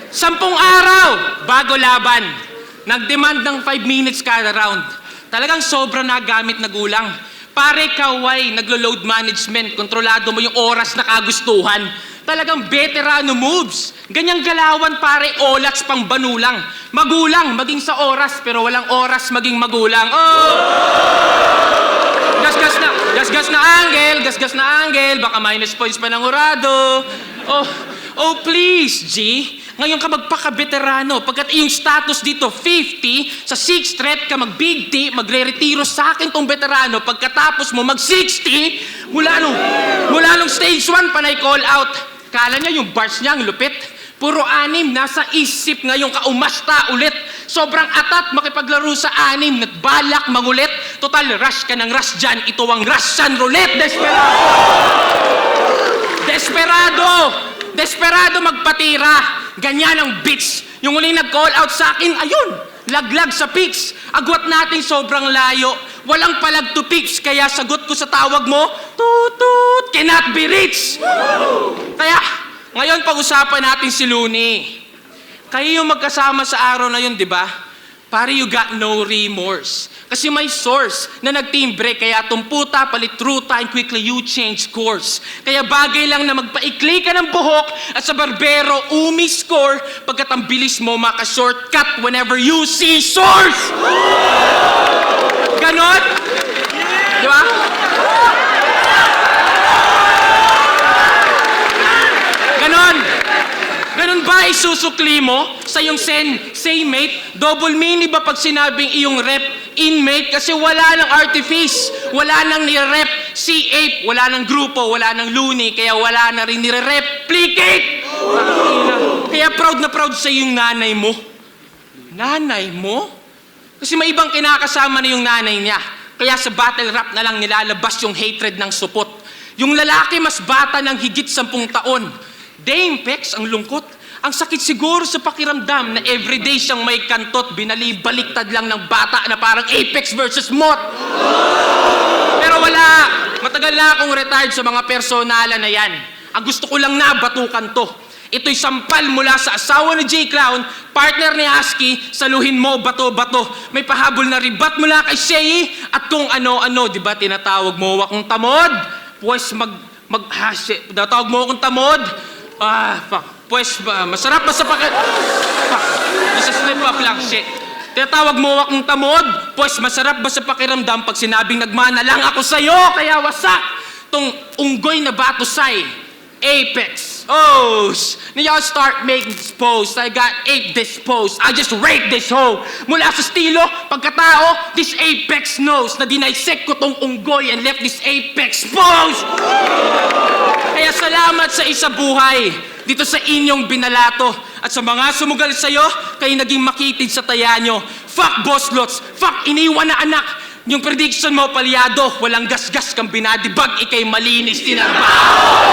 10 araw bago laban. Nag-demand ng 5 minutes kada round. Talagang sobra na gamit na gulang. Pare, kaway, naglo-load management, kontrolado mo yung oras na kagustuhan. Talagang veterano moves. Ganyang galawan, pare, olats pang banulang. Magulang, maging sa oras, pero walang oras maging magulang. Oh! Gasgas na angle, baka minus points pa ng urado. Oh please, G. Ngayon ka magpaka-veterano. Pagkat yung status dito, 50, sa 6th threat ka mag-big T, magre-retiro sa akin tong veterano. Pagkatapos mo mag-60, mula nung stage 1 panay call out. Kala niya yung bars niya ang lupit. Puro anim, nasa isip ngayong kaumasta ulit. Sobrang atat makipaglaro sa anim, at balak mangulit. Total, rush ka ng rush dyan. Ito ang Russian roulette. Desperado magpatira. Ganyan ang bitch. Yung uling nag-call out sa akin, ayun, laglag sa pics. Agwat natin sobrang layo. Walang palag to pics, kaya sagot ko sa tawag mo, tutut, cannot be reached. Kaya, ngayon pag-usapan natin si Looney. Kayo yung magkasama sa araw na yun, di ba? Pare, you got no remorse. Kasi may source na nag-team break, kaya tumputa, palit ruta, and quickly you change course. Kaya bagay lang na magpaikli ka ng buhok at sa barbero umi-score pagkat ang bilis mo maka-shortcut whenever you see source! Ganon? Di ba? Ganon ba isusukli mo sa iyong say mate? Double meaning ba pag sinabing iyong rep, inmate? Kasi wala nang artifice, wala nang nire-rep, si ape, wala nang grupo, wala nang Looney, kaya wala na rin nire-replicate! Kaya proud na proud sa iyong nanay mo. Nanay mo? Kasi may ibang kinakasama na yung nanay niya. Kaya sa battle rap na lang nilalabas yung hatred ng supot. Yung lalaki mas bata ng higit 10 taon. Dame Pex, ang lungkot. Ang sakit siguro sa pakiramdam na everyday siyang may kantot, binalibaliktad lang ng bata na parang Apex versus Mot. Pero wala, matagal na akong retired sa mga personala na yan. Ang gusto ko lang na batukan to. Ito'y sampal mula sa asawa ni J-Clown, partner ni Husky, saluhin mo, bato-bato. May pahabol na ribat mula kay Shay, at kung ano-ano, di ba tinatawag mo akong tamod? Pues tinatawag mo akong tamod? Pues masarap ba sa Isa slip up lang, shit. Tinatawag mo akong tamod? Pues masarap ba sa pakiramdam pag sinabing nagmana lang ako sa'yo? Kaya wasak tong unggoy na batusay. Apex. Now start making this post. I got ape disposed. I just rape this hoe. Mula sa estilo, pagkatao, this Apex knows na dinaisek ko tong unggoy and left this Apex exposed. Kaya salamat sa isa buhay dito sa inyong binalato. At sa mga sumugal sa'yo, kayo naging makitid sa taya nyo. Fuck boss lots. Fuck iniwan na anak. Yung prediction mo, palyado, walang gasgas kang binadibag, ikay malinis tinarbaho.